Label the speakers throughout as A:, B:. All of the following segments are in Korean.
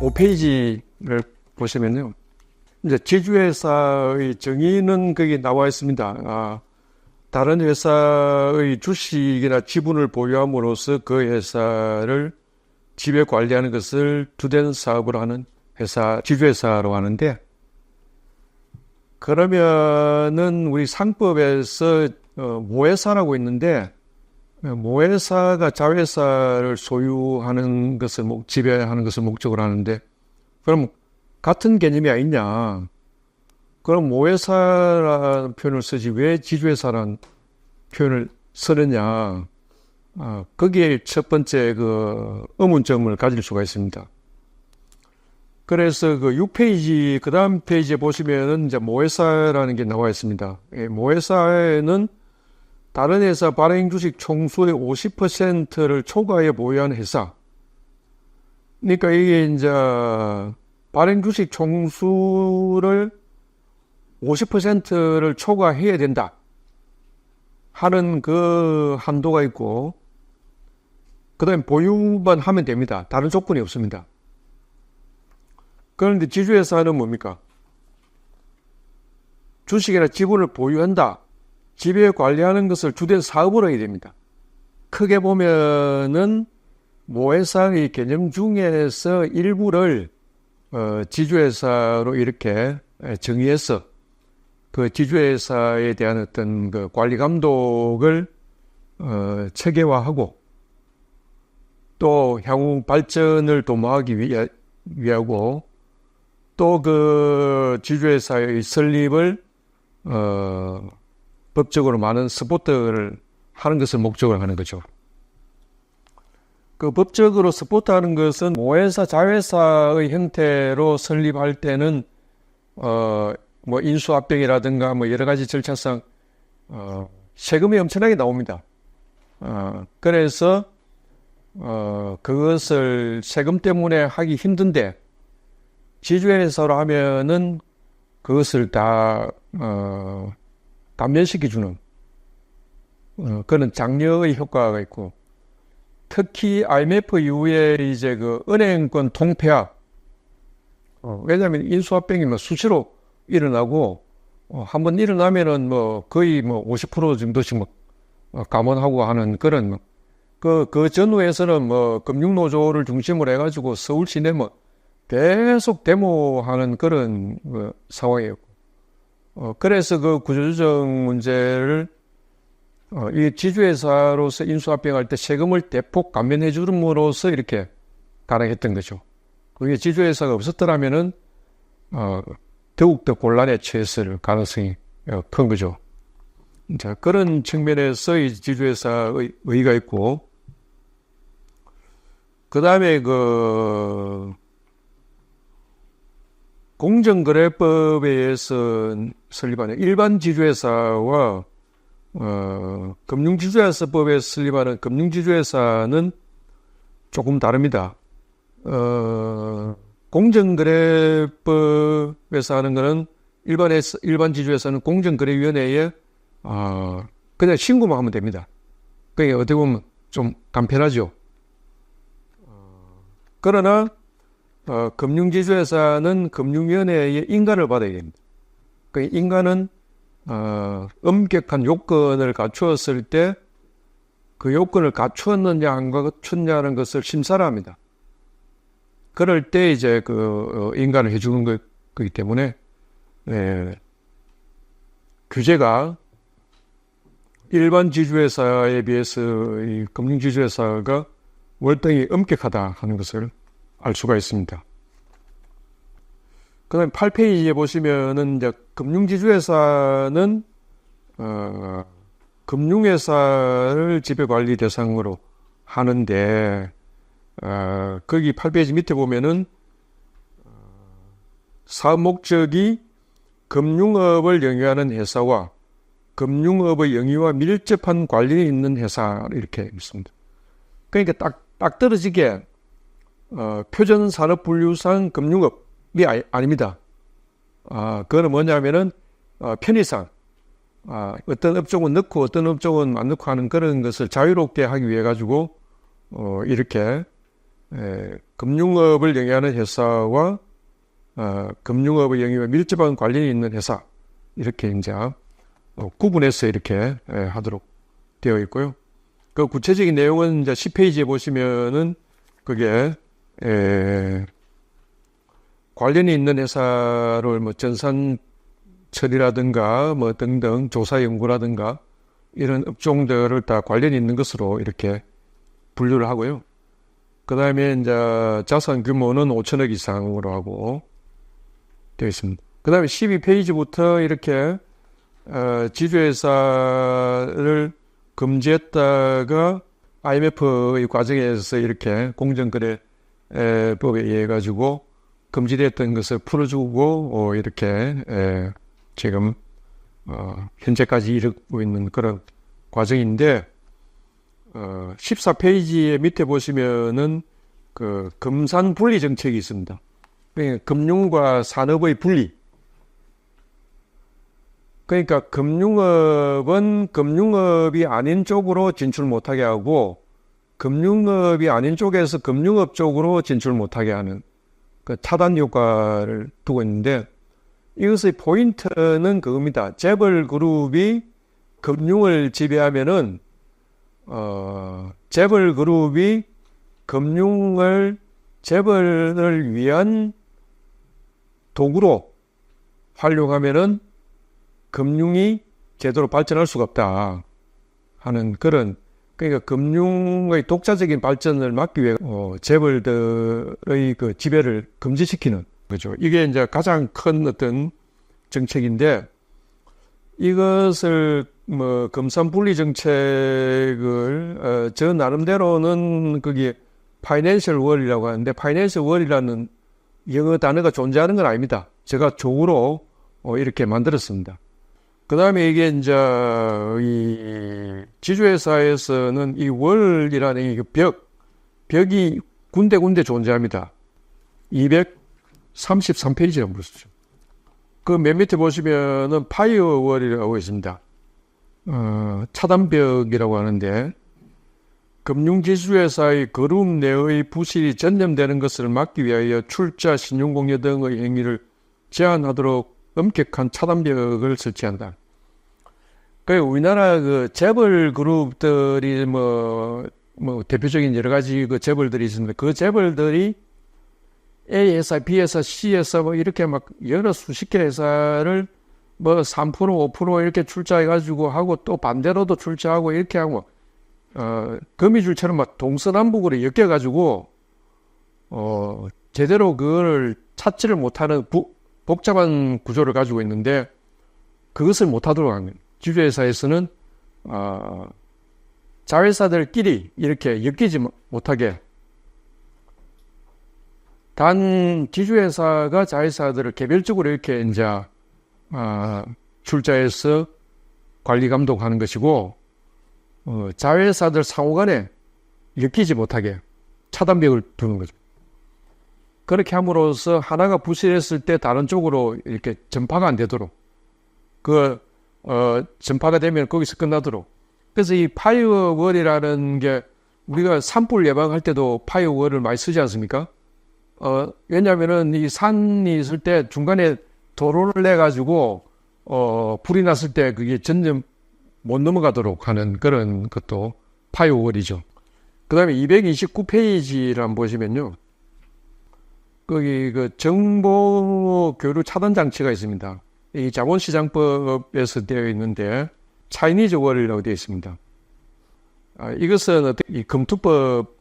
A: 5페이지를 보시면요. 이제 지주회사의 정의는 거기 나와 있습니다. 다른 회사의 주식이나 지분을 보유함으로써 그 회사를 지배 관리하는 것을 주된 사업으로 하는 회사, 지주회사로 하는데, 그러면은 우리 상법에서 모회사라고 있는데, 모회사가 자회사를 소유하는 것을 지배하는 것을 목적으로 하는데, 그럼 같은 개념이 아니냐? 그럼 모회사라는 표현을 쓰지 왜 지주회사라는 표현을 쓰느냐? 거기에 첫 번째 그 의문점을 가질 수가 있습니다. 그래서 그 6페이지, 그 다음 페이지에 보시면은 이제 모회사라는 게 나와 있습니다. 모회사에는 다른 회사 발행 주식 총수의 50%를 초과해 보유한 회사. 그러니까 이게 이제 발행 주식 총수를 50%를 초과해야 된다 하는 그 한도가 있고, 그 다음에 보유만 하면 됩니다. 다른 조건이 없습니다. 그런데 지주회사는 뭡니까? 주식이나 지분을 보유한다. 지배 관리하는 것을 주된 사업으로 해야 됩니다. 크게 보면은 모회사의 개념 중에서 일부를 지주회사로 이렇게 정의해서 그 지주회사에 대한 어떤 그 관리 감독을 체계화하고 또 향후 발전을 도모하기 위하고 또 그 지주회사의 설립을 법적으로 많은 서포트를 하는 것을 목적으로 하는 거죠. 그 법적으로 서포트하는 것은 모회사, 자회사의 형태로 설립할 때는 뭐 인수합병이라든가 뭐 여러 가지 절차상 세금이 엄청나게 나옵니다. 그래서 그것을 세금 때문에 하기 힘든데 지주회사로 하면은 그것을 다 감면시켜주는 그런 장려의 효과가 있고, 특히 IMF 이후에 이제 그 은행권 통폐합, 왜냐하면 인수합병이면 수시로 일어나고 한번 일어나면은 뭐 거의 뭐 50% 정도씩 뭐 감원하고 하는 그런 그 전후에서는 뭐 금융노조를 중심으로 해가지고 서울 시내 뭐 계속 데모하는 그런 상황이었고, 그래서 그 구조조정 문제를 이 지주회사로서 인수합병할 때 세금을 대폭 감면해 주므로써 이렇게 가능했던 거죠. 그게 지주회사가 없었더라면은 더욱더 곤란에 처했을 가능성이 큰 거죠. 자, 그런 측면에서 이 지주회사의 의의가 있고, 그 다음에 그 공정거래법에 의해서 설립하는 일반 지주회사와 금융지주회사법에 설립하는 금융지주회사는 조금 다릅니다. 공정거래법에서 하는 거는 일반 지주회사는 공정거래위원회에 그냥 신고만 하면 됩니다. 그게 어떻게 보면 좀 간편하죠. 그러나 금융지주회사는 금융위원회의 인가를 받아야 됩니다. 그 인가는 엄격한 요건을 갖추었을 때 그 요건을 갖추었느냐 안 갖췄냐는 것을 심사를 합니다. 그럴 때 이제 그 인가를 해주는 거기 때문에 규제가 일반 지주회사에 비해서 이 금융지주회사가 월등히 엄격하다 하는 것을 알 수가 있습니다. 그 다음에 8페이지에 보시면은 이제 금융지주회사는 금융회사를 지배관리 대상으로 하는데 거기 8페이지 밑에 보면은 사업 목적이 금융업을 영위하는 회사와 금융업의 영위와 밀접한 관련이 있는 회사 이렇게 있습니다. 그러니까 딱 떨어지게 표준산업분류상 금융업이 아닙니다. 그거는 뭐냐면은 편의상 어떤 업종은 넣고 어떤 업종은 안 넣고 하는 그런 것을 자유롭게 하기 위해 가지고 이렇게 금융업을 영위하는 회사와 금융업의 영위와 밀접한 관련이 있는 회사 이렇게 이제 구분해서 이렇게 하도록 되어 있고요. 그 구체적인 내용은 이제 10페이지에 보시면은 그게 관련이 있는 회사를 뭐 전산 처리라든가 뭐 등등 조사 연구라든가 이런 업종들을 다 관련이 있는 것으로 이렇게 분류를 하고요. 그 다음에 이제 자산 규모는 5천억 이상으로 하고 되어 있습니다. 그 다음에 12페이지부터 이렇게 지주회사를 금지했다가 IMF의 과정에서 이렇게 공정거래법에 의해 가지고 금지됐던 것을 풀어주고 이렇게 지금 현재까지 이르고 있는 그런 과정인데 14페이지의 밑에 보시면은 그 금산 분리 정책이 있습니다. 그러니까 금융과 산업의 분리. 그러니까 금융업은 금융업이 아닌 쪽으로 진출 못하게 하고 금융업이 아닌 쪽에서 금융업 쪽으로 진출 못하게 하는 그 차단 효과를 두고 있는데 이것의 포인트는 그겁니다. 재벌그룹이 금융을 지배하면은 재벌그룹이 재벌을 위한 도구로 활용하면은 금융이 제대로 발전할 수가 없다 하는 그런, 그러니까 금융의 독자적인 발전을 막기 위해 재벌들의 그 지배를 금지시키는 거죠. 이게 이제 가장 큰 어떤 정책인데 이것을 뭐 금산 분리 정책을 저 나름대로는 거기 파이낸셜 월이라고 하는데 파이낸셜 월이라는 영어 단어가 존재하는 건 아닙니다. 제가 조으로 이렇게 만들었습니다. 그 다음에 이게 이제 이 지주회사에서는 이 월이라는 이 벽이 군데군데 존재합니다. 233페이지라고 보시죠. 그 맨 밑에 보시면은 파이어월이라고 있습니다. 차단벽이라고 하는데 금융지주회사의 그룹 내의 부실이 전염되는 것을 막기 위하여 출자, 신용공여 등의 행위를 제한하도록 엄격한 차단벽을 설치한다. 그 우리나라 그 재벌 그룹들이 뭐 대표적인 여러 가지 그 재벌들이 있습니다. 그 재벌들이 A 회사, B 회사, C 회사 뭐 이렇게 막 여러 수십 개 회사를 뭐 3%, 5% 이렇게 출자해가지고 하고 또 반대로도 출자하고 이렇게 하고 거미줄처럼 막 동서남북으로 엮여가지고 제대로 그걸 찾지를 못하는 복잡한 구조를 가지고 있는데 그것을 못하도록 하는 지주회사에서는 자회사들끼리 이렇게 엮이지 못하게 단 지주회사가 자회사들을 개별적으로 이렇게 이제 출자해서 관리 감독하는 것이고 자회사들 상호간에 엮이지 못하게 차단벽을 두는 거죠. 그렇게 함으로써 하나가 부실했을 때 다른 쪽으로 이렇게 전파가 안 되도록 전파가 되면 거기서 끝나도록. 그래서 이 파이어월이라는 게 우리가 산불 예방할 때도 파이어월을 많이 쓰지 않습니까? 왜냐면은 이 산이 있을 때 중간에 도로를 내가지고 불이 났을 때 그게 전혀 못 넘어가도록 하는 그런 것도 파이어월이죠. 그 다음에 229페이지를 한번 보시면요. 거기 그 정보 교류 차단 장치가 있습니다. 이 자본시장법에서 되어 있는데 차이니즈 월이라고 되어 있습니다. 이것은 이 금투법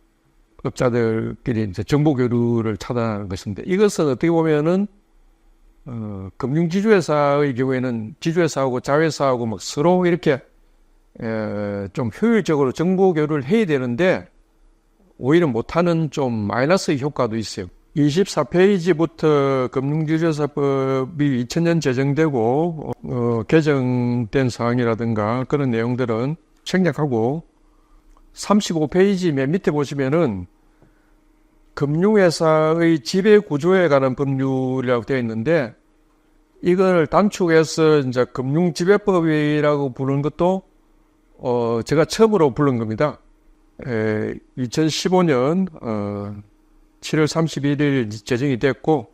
A: 업자들끼리 이제 정보 교류를 차단하는 것인데 이것은 어떻게 보면은 금융지주회사의 경우에는 지주회사하고 자회사하고 막 서로 이렇게 좀 효율적으로 정보 교류를 해야 되는데 오히려 못하는 좀 마이너스 효과도 있어요. 24페이지부터 금융지주회사법이 2000년 제정되고 개정된 사항이라든가 그런 내용들은 생략하고 35페이지 맨 밑에 보시면은 금융회사의 지배구조에 관한 법률이라고 되어 있는데 이걸 단축해서 이제 금융지배법이라고 부르는 것도 제가 처음으로 부른 겁니다. 2015년 7월 31일 제정이 됐고,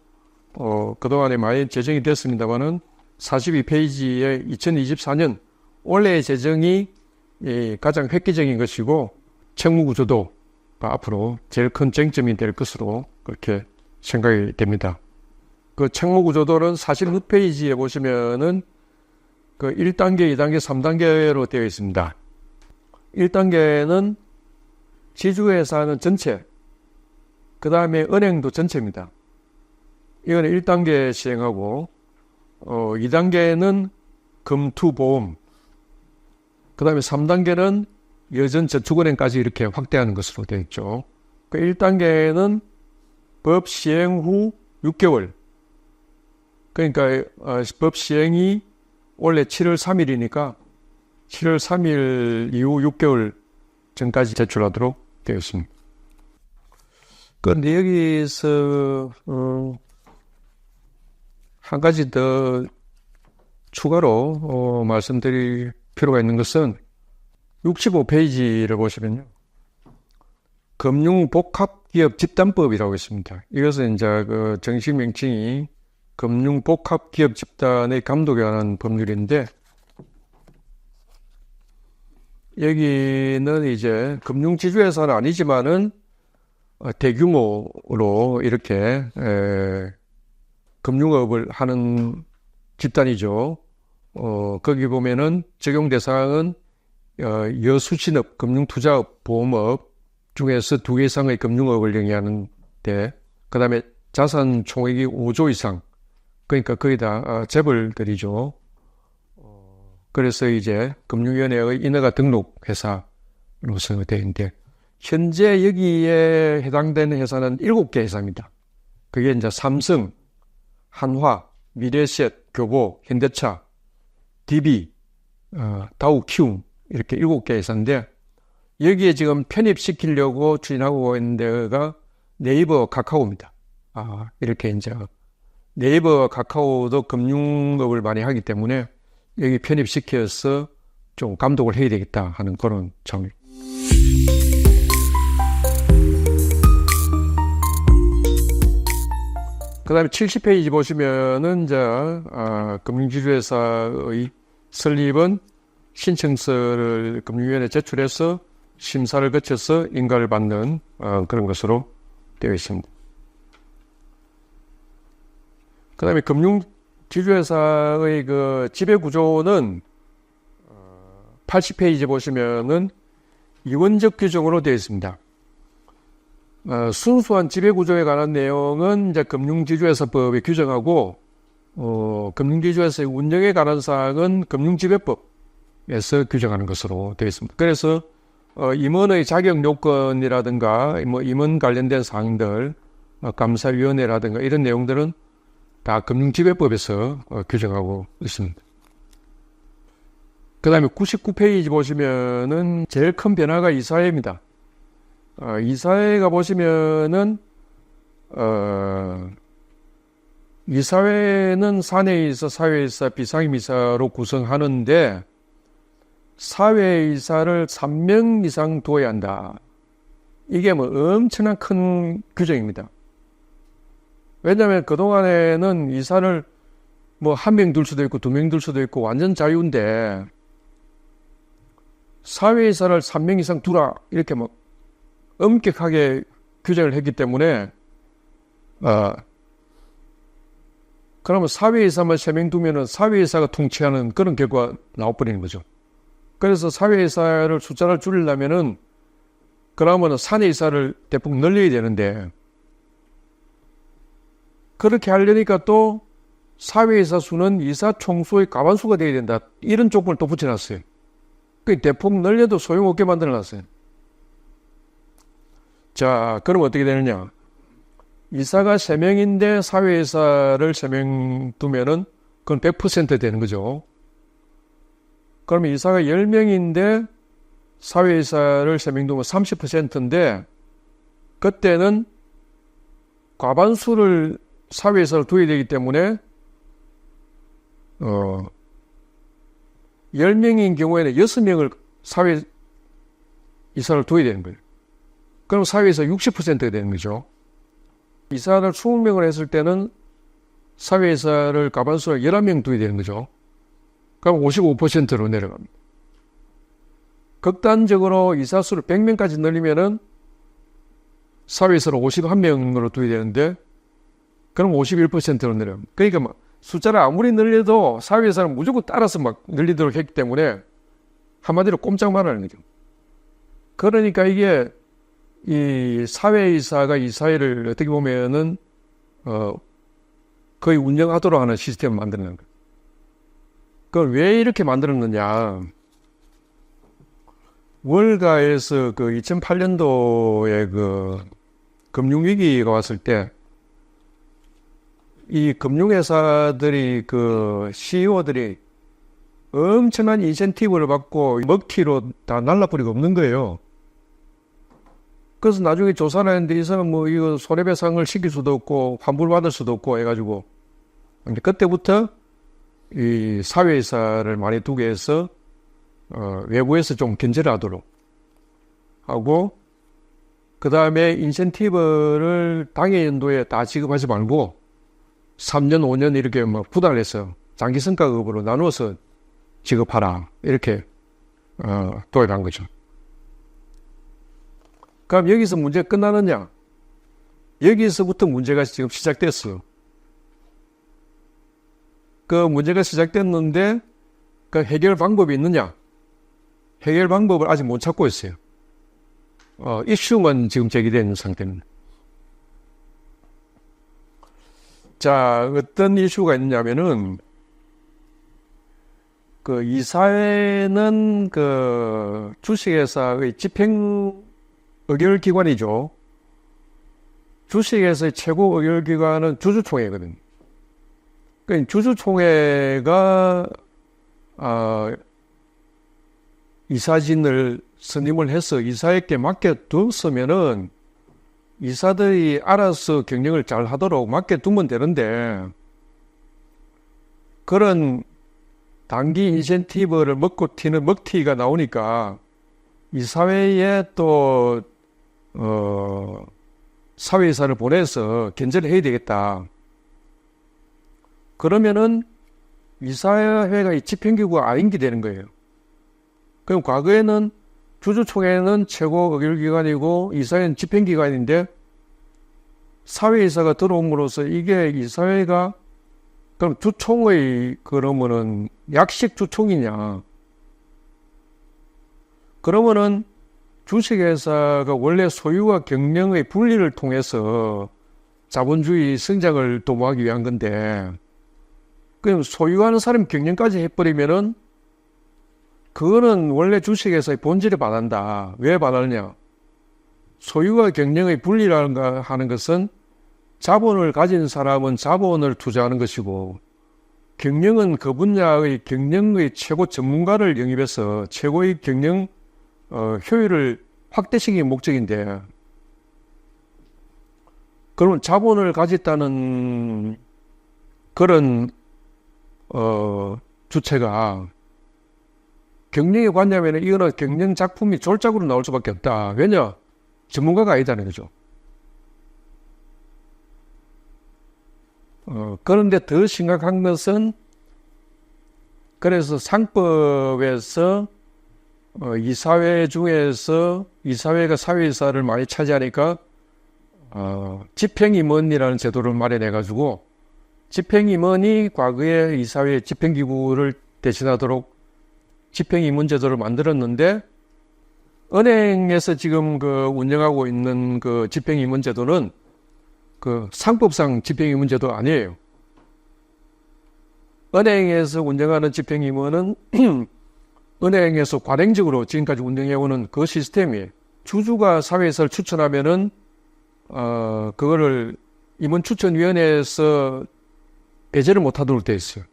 A: 그동안에 많이 제정이 됐습니다만은 42페이지에 2024년 올해의 제정이 가장 획기적인 것이고, 책무구조도가 앞으로 제일 큰 쟁점이 될 것으로 그렇게 생각이 됩니다. 그 책무구조도는 사실 흑페이지에 보시면은 그 1단계, 2단계, 3단계로 되어 있습니다. 1단계는 지주회사는 전체, 그 다음에 은행도 전체입니다. 이거는 1단계 시행하고, 2단계는 금투보험, 그 다음에 3단계는 여전저축은행까지 이렇게 확대하는 것으로 되어 있죠. 그 1단계는 법 시행 후 6개월. 그러니까 법 시행이 원래 7월 3일이니까 7월 3일 이후 6개월 전까지 제출하도록 되어 있습니다. 그런데 여기서 한 가지 더 추가로 말씀드릴 필요가 있는 것은 65페이지를 보시면요. 금융복합기업 집단법이라고 있습니다. 이것은 이제 그 정식 명칭이 금융복합기업 집단의 감독에 관한 법률인데, 여기는 이제 금융지주회사는 아니지만은 대규모로 이렇게 금융업을 하는 집단이죠. 거기 보면은 적용 대상은 여수신업, 금융투자업, 보험업 중에서 2개 이상의 금융업을 영위하는데, 그 다음에 자산 총액이 5조 이상, 그러니까 거의 다 재벌들이죠. 그래서 이제 금융위원회의 인허가 등록 회사로서 되어 있는데, 현재 여기에 해당되는 회사는 7개 회사입니다. 그게 이제 삼성, 한화, 미래셋, 교보, 현대차, DB, 다우키움 이렇게 7개 회사인데, 여기에 지금 편입시키려고 추진하고 있는 데가 네이버, 카카오입니다. 이렇게 이제 네이버, 카카오도 금융업을 많이 하기 때문에 여기 편입시켜서 좀 감독을 해야 되겠다 하는 그런 점입니다. 그 다음에 70페이지 보시면은 이제 금융지주회사의 설립은 신청서를 금융위원회에 제출해서 심사를 거쳐서 인가를 받는 그런 것으로 되어 있습니다. 그 다음에 금융지주회사의 그 지배구조는 80페이지 보시면은 이원적 규정으로 되어 있습니다. 순수한 지배구조에 관한 내용은 이제 금융지주회사법에 규정하고, 금융지주회사의 운영에 관한 사항은 금융지배법에서 규정하는 것으로 되어 있습니다. 그래서 임원의 자격 요건이라든가 뭐 임원 관련된 사항들, 감사위원회라든가 이런 내용들은 다 금융지배법에서 규정하고 있습니다. 그 다음에 99페이지 보시면은 제일 큰 변화가 이사회입니다. 이사회가 보시면은 이사회는 사내이사, 사회이사, 비상임이사로 구성하는데, 사회이사를 3명 이상 둬야 한다. 이게 뭐 엄청난 큰 규정입니다. 왜냐하면 그동안에는 이사를 뭐 1명 둘 수도 있고 2명 둘 수도 있고 완전 자유인데, 사회이사를 3명 이상 두라 이렇게 뭐 엄격하게 규정을 했기 때문에 그러면 사회이사만 3명 두면은 사회이사가 통치하는 그런 결과가 나와버리는 거죠. 그래서 사회이사를 숫자를 줄이려면은 그러면은 사내이사를 대폭 늘려야 되는데, 그렇게 하려니까 또 사회이사 수는 이사 총수의 과반수가 돼야 된다, 이런 조건을 또 붙여놨어요. 그 대폭 늘려도 소용없게 만들어놨어요. 자, 그럼 어떻게 되느냐? 이사가 3명인데 사회이사를 3명 두면은 그건 100% 되는 거죠. 그러면 이사가 10명인데 사회이사를 3명 두면 30%인데, 그때는 과반수를 사회이사를 둬야 되기 때문에 10명인 경우에는 6명을 사회이사를 둬야 되는 거예요. 그럼 사회이사 60%가 되는 거죠. 이사를 20명을 했을 때는 사회이사를 과반수가 11명 두게 되는 거죠. 그럼 55%로 내려갑니다. 극단적으로 이사수를 100명까지 늘리면은 사회이사를 51명으로 두게 되는데, 그럼 51%로 내려갑니다. 그러니까 막 숫자를 아무리 늘려도 사회이사는 무조건 따라서 막 늘리도록 했기 때문에 한마디로 꼼짝 말하는 거죠. 그러니까 이게 이 사회이사가 이 사회를 어떻게 보면은 거의 운영하도록 하는 시스템을 만드는 거예요. 그걸 왜 이렇게 만들었느냐? 월가에서 그 2008년도에 그 금융위기가 왔을 때 이 금융회사들이 그 CEO들이 엄청난 인센티브를 받고 먹튀로 다 날라버리고 없는 거예요. 그래서 나중에 조사를 했는데 이 사람 뭐 이거 손해배상을 시킬 수도 없고 환불받을 수도 없고 해가지고 근데 그때부터 이 사회이사를 많이 두게 해서 외부에서 좀 견제를 하도록 하고 그 다음에 인센티브를 당해 연도에 다 지급하지 말고 3년, 5년 이렇게 뭐 부달해서 장기성과급으로 나누어서 지급하라 이렇게 도입한 거죠. 그럼 여기서 문제가 끝나느냐? 여기서부터 문제가 지금 시작됐어요. 그 문제가 시작됐는데 그 해결 방법이 있느냐? 해결 방법을 아직 못 찾고 있어요. 이슈만 지금 제기된 상태입니다. 자, 어떤 이슈가 있냐면은 그 이사회는 그 주식회사의 집행 의결기관이죠. 주식회사의 최고 의결기관은 주주총회거든요. 그러니까 주주총회가 이사진을 선임을 해서 이사에게 맡겨두었으면은 이사들이 알아서 경영을 잘 하도록 맡겨두면 되는데 그런 단기 인센티브를 먹고 튀는 먹튀가 나오니까 이사회에 또 사회이사를 보내서 견제를 해야 되겠다. 그러면은 이사회가 집행기구가 아닌 게 되는 거예요. 그럼 과거에는 주주총회는 최고 의결기관이고 이사회는 집행기관인데 사회이사가 들어옴으로써 이게 이사회가 그럼 주총의 그러면은 약식 주총이냐? 그러면은 주식회사가 원래 소유와 경영의 분리를 통해서 자본주의 성장을 도모하기 위한 건데 그럼 소유하는 사람 경영까지 해버리면은 그거는 원래 주식회사의 본질에 반한다. 왜 반하느냐? 소유와 경영의 분리라는 하는 것은 자본을 가진 사람은 자본을 투자하는 것이고 경영은 그 분야의 경영의 최고 전문가를 영입해서 최고의 경영 효율을 확대시키는 목적인데 그러면 자본을 가졌다는 그런 주체가 경영에 관여하면 이거는 경영 작품이 졸작으로 나올 수밖에 없다. 왜냐? 전문가가 아니다는 거죠. 그런데 더 심각한 것은 그래서 상법에서 이사회 중에서 이사회가 사회이사를 많이 차지하니까 집행임원이라는 제도를 마련해가지고 집행임원이 과거에 이사회 집행기구를 대신하도록 집행임원 제도를 만들었는데 은행에서 지금 그 운영하고 있는 그 집행임원 제도는 그 상법상 집행임원 제도 아니에요. 은행에서 운영하는 집행임원은 은행에서 관행적으로 지금까지 운영해오는 그 시스템이에요. 주주가 사회이사를 추천하면은 그거를 임원추천위원회에서 배제를 못하도록 되어 있어요.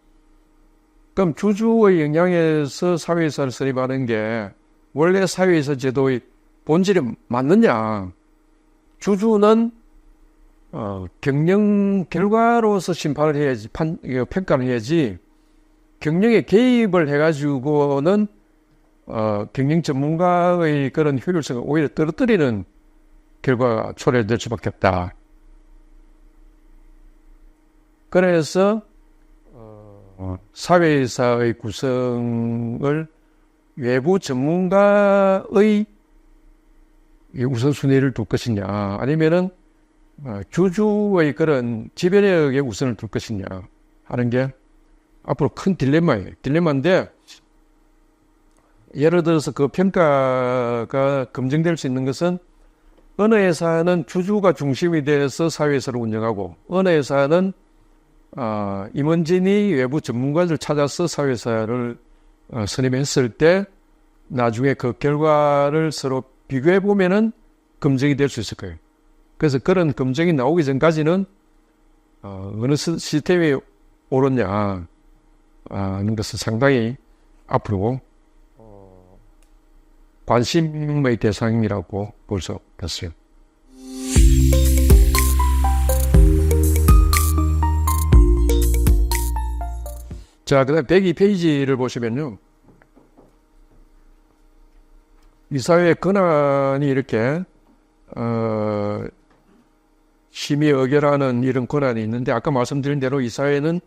A: 그럼 주주의 영향에서 사회이사를 선임하는 게 원래 사회이사 제도의 본질에 맞느냐? 주주는 경영 결과로서 심판을 해야지, 평가를 해야지, 경영에 개입을 해가지고는 경영 전문가의 그런 효율성을 오히려 떨어뜨리는 결과가 초래될 수밖에 없다. 그래서 사회이사의 구성을 외부 전문가의 우선순위를 둘 것이냐, 아니면은 주주의 그런 지배력에 우선을 둘 것이냐 하는 게 앞으로 큰 딜레마예요. 딜레마인데, 예를 들어서 그 평가가 검증될 수 있는 것은 어느 회사는 주주가 중심이 돼서 사회이사를 운영하고, 어느 회사는 임원진이 외부 전문가를 찾아서 사회이사를 선임했을 때 나중에 그 결과를 서로 비교해 보면은 검증이 될 수 있을 거예요. 그래서 그런 검증이 나오기 전까지는 어느 시스템이 옳았냐 하는 것은 상당히 앞으로 관심의 대상이라고 볼 수 있겠어요. 자, 그 다음 102페이지를 보시면요. 이사회의 권한이 이렇게 심의 의결하는 이런 권한이 있는데, 아까 말씀드린 대로 이사회는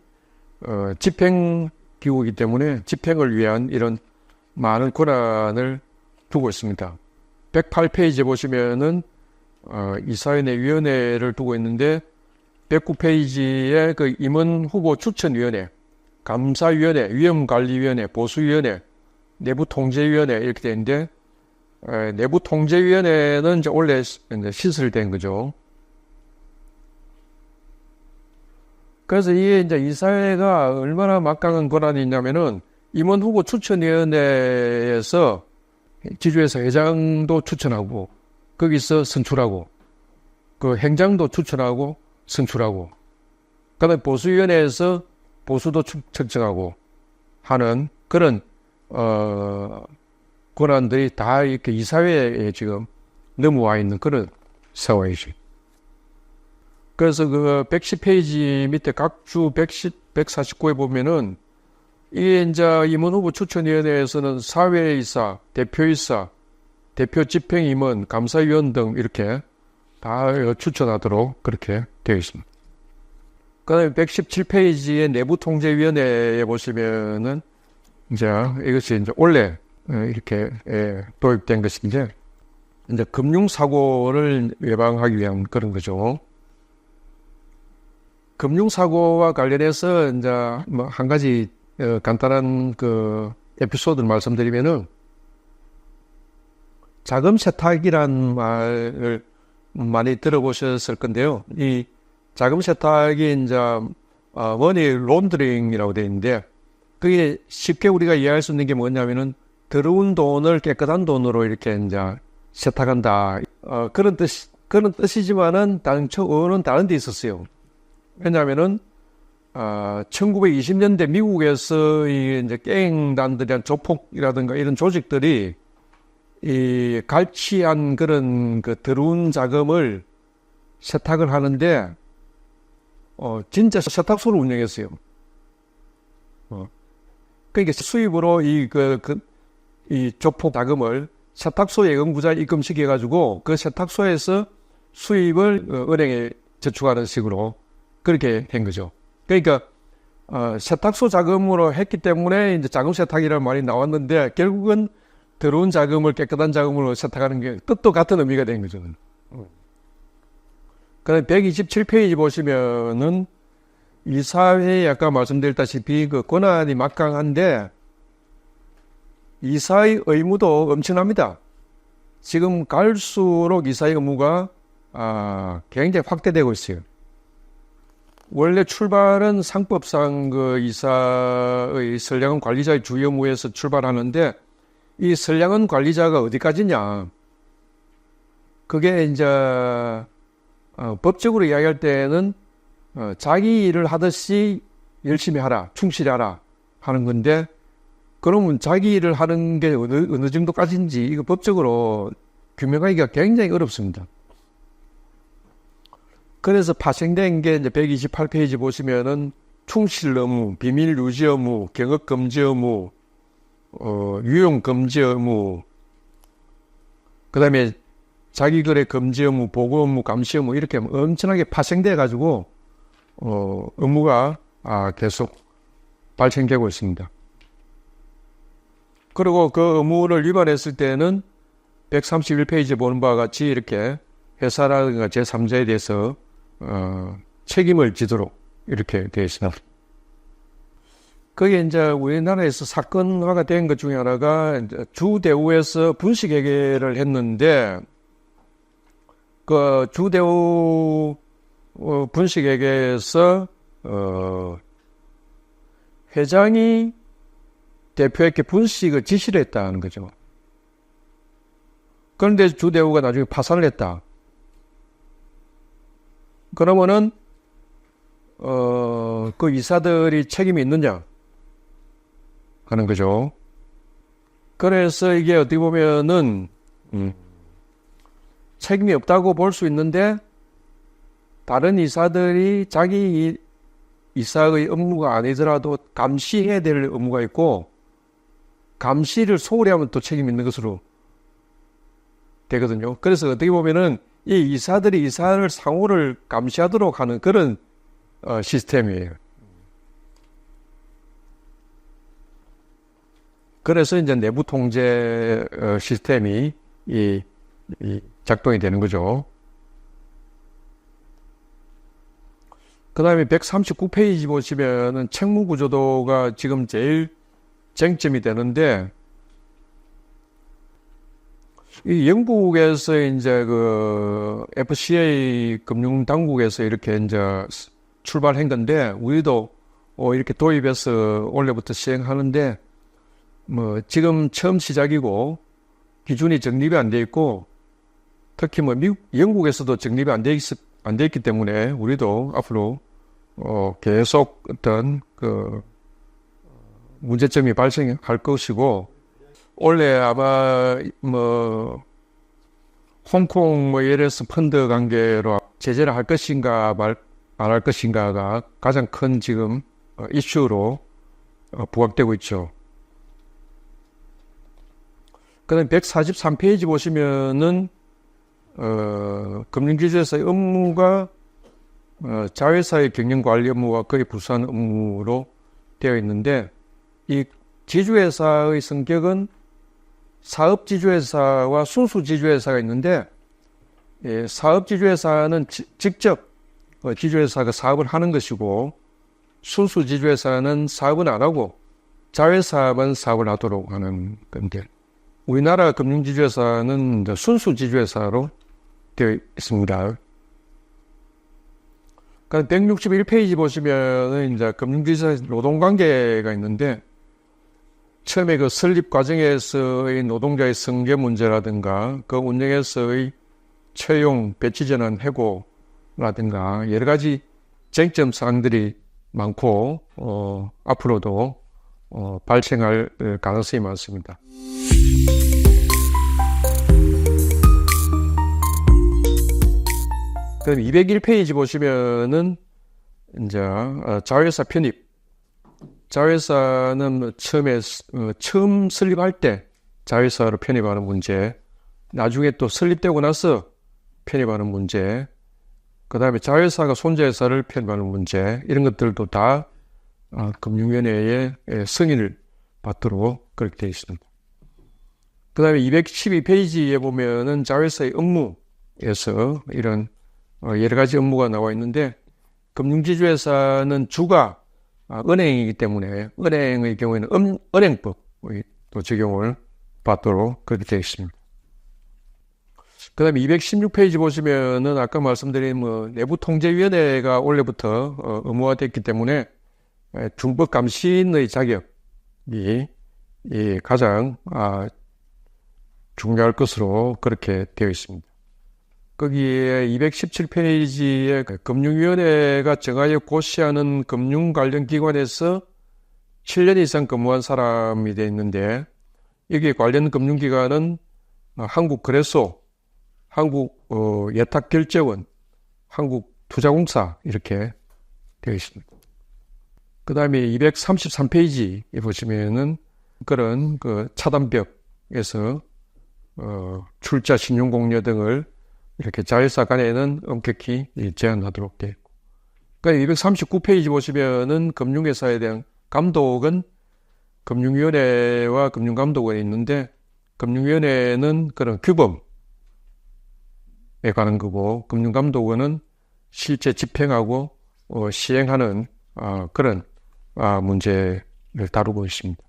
A: 집행기구이기 때문에 집행을 위한 이런 많은 권한을 두고 있습니다. 108페이지에 보시면은 이사회 내 위원회를 두고 있는데, 109페이지에 그 임원 후보 추천위원회, 감사위원회, 위험관리위원회, 보수위원회, 내부통제위원회 이렇게 되는데, 내부통제위원회는 이제 원래 시설된 거죠. 그래서 이게 이제 이사회가 얼마나 막강한 권한이 있냐면은, 임원 후보 추천위원회에서 지주회사 회장도 추천하고, 거기서 선출하고, 그 행장도 추천하고, 선출하고, 그 다음에 보수위원회에서 보수도 측정하고 하는 그런, 권한들이 다 이렇게 이사회에 지금 넘어와 있는 그런 상황이죠. 그래서 그 110페이지 밑에 각주 149에 보면은, 이게 이제 임원 후보 추천위원회에서는 사회이사, 대표이사, 대표 집행임원, 감사위원 등 이렇게 다 추천하도록 그렇게 되어 있습니다. 그 다음에 117페이지의 내부통제위원회에 보시면은, 이제 이것이 이제 원래 이렇게 도입된 것인데, 이제 금융사고를 예방하기 위한 그런 거죠. 금융사고와 관련해서 이제 뭐 한 가지 간단한 그 에피소드를 말씀드리면은, 자금 세탁이란 말을 많이 들어보셨을 건데요. 이 자금 세탁이 이제 머니 론더링이라고 되어 있는데, 그게 쉽게 우리가 이해할 수 있는 게 뭐냐면은, 더러운 돈을 깨끗한 돈으로 이렇게 이제 세탁한다. 그런 뜻이지만은 당초는 다른 데 있었어요. 왜냐하면은 1920년대 미국에서 이제 갱단들이란 조폭이라든가 이런 조직들이 이 갈취한 그런 그 더러운 자금을 세탁을 하는데, 진짜 세탁소를 운영했어요. 그러니까 수입으로 이 조폭 자금을 세탁소 예금구자에 입금시켜가지고 그 세탁소에서 수입을 은행에 저축하는 식으로 그렇게 한 거죠. 그러니까 세탁소 자금으로 했기 때문에 이제 자금 세탁이라는 말이 나왔는데, 결국은 더러운 자금을 깨끗한 자금으로 세탁하는 게 뜻도 같은 의미가 된 거죠. 그다음에 127페이지 보시면은, 이사회에 아까 말씀드렸다시피 그 권한이 막강한데 이사의 의무도 엄청납니다. 지금 갈수록 이사의 의무가 굉장히 확대되고 있어요. 원래 출발은 상법상 그 이사의 선량한 관리자의 주요 의무에서 출발하는데, 이 선량한 관리자가 어디까지냐? 그게 이제 법적으로 이야기할 때는 자기 일을 하듯이 열심히 하라, 충실히 하라 하는 건데, 그러면 자기 일을 하는 게 어느 정도까지인지 이거 법적으로 규명하기가 굉장히 어렵습니다. 그래서 파생된 게 이제 128페이지 보시면은 충실 의무, 비밀 유지 의무, 경업 금지 의무, 유용 금지 의무, 그 다음에 자기거래 금지 의무, 보고 의무, 감시 의무 이렇게 엄청나게 파생돼 가지고 업무가 계속 발생되고 있습니다. 그리고 그 의무를 위반했을 때는 131페이지에 보는 바와 같이 이렇게 회사라든가 제3자에 대해서 책임을 지도록 이렇게 되어 있습니다. 그게 이제 우리나라에서 사건화가 된 것 중에 하나가 이제 주대우에서 분식회계를 했는데 그 주대우 분식회계에서 회장이 대표에게 분식을 지시를 했다는 거죠. 그런데 주대우가 나중에 파산을 했다. 그러면은 그 이사들이 책임이 있느냐 하는 거죠. 그래서 이게 어떻게 보면은 책임이 없다고 볼 수 있는데 다른 이사들이 자기 이사의 업무가 아니더라도 감시해야 될 업무가 있고 감시를 소홀히 하면 또 책임이 있는 것으로 되거든요. 그래서 어떻게 보면은 이 이사들이 이사를 상호를 감시하도록 하는 그런 시스템이에요. 그래서 이제 내부 통제 시스템이 작동이 되는 거죠. 그 다음에 139페이지 보시면은 책무 구조도가 지금 제일 쟁점이 되는데, 이 영국에서 이제 그 FCA 금융당국에서 이렇게 이제 출발한 건데, 우리도 이렇게 도입해서 올해부터 시행하는데, 뭐 지금 처음 시작이고 기준이 정립이 안 돼 있고, 특히 뭐 영국에서도 정립이 안 돼 있기 때문에 우리도 앞으로 계속 어떤 그 문제점이 발생할 것이고, 원래 아마 뭐 홍콩 뭐 예를 들어서 펀드 관계로 제재를 할 것인가 안 할 것인가가 가장 큰 지금 이슈로 부각되고 있죠. 그다음 143페이지 보시면은 금융지주회사의 업무가 자회사의 경영관리 업무와 거의 부수한 업무로 되어 있는데, 이 지주회사의 성격은 사업지주회사와 순수지주회사가 있는데, 사업지주회사는 직접 지주회사가 사업을 하는 것이고, 순수지주회사는 사업은 안 하고 자회사만 사업을 하도록 하는 건데, 우리나라 금융지주회사는 순수지주회사로 되어 있습니다. 161페이지 보시면은 이제 금융지주회사 노동관계가 있는데, 처음에 그 설립 과정에서의 노동자의 승계 문제라든가 그 운영에서의 채용, 배치 전환, 해고라든가 여러 가지 쟁점 사항들이 많고 앞으로도 발생할 가능성이 많습니다. 그럼 201페이지 보시면은 이제 자회사 편입. 자회사는 처음 설립할 때 자회사로 편입하는 문제, 나중에 또 설립되고 나서 편입하는 문제, 그 다음에 자회사가 손자회사를 편입하는 문제, 이런 것들도 다 금융위원회의 승인을 받도록 그렇게 되어 있습니다. 그 다음에 212페이지에 보면은 자회사의 업무에서 이런 여러 가지 업무가 나와 있는데, 금융지주회사는 주가 은행이기 때문에 은행의 경우에는 은행법의 또 적용을 받도록 그렇게 되어 있습니다. 그 다음에 216페이지 보시면은 아까 말씀드린 내부 통제위원회가 올해부터 의무화됐기 때문에 준법 감시인의 자격이 가장 중요할 것으로 그렇게 되어 있습니다. 거기에 217페이지에 금융위원회가 정하여 고시하는 금융 관련 기관에서 7년 이상 근무한 사람이 되어 있는데, 여기에 관련 금융기관은 한국거래소, 한국예탁결제원, 한국투자공사 이렇게 되어 있습니다. 그 다음에 233페이지에 보시면은 그런 그 차단벽에서 출자, 신용공여 등을 이렇게 자회사 간에는 엄격히 제한하도록 되어 있고, 그러니까 239페이지 보시면은 금융회사에 대한 감독은 금융위원회와 금융감독원이 있는데, 금융위원회는 그런 규범에 관한 거고, 금융감독원은 실제 집행하고 시행하는 그런 문제를 다루고 있습니다.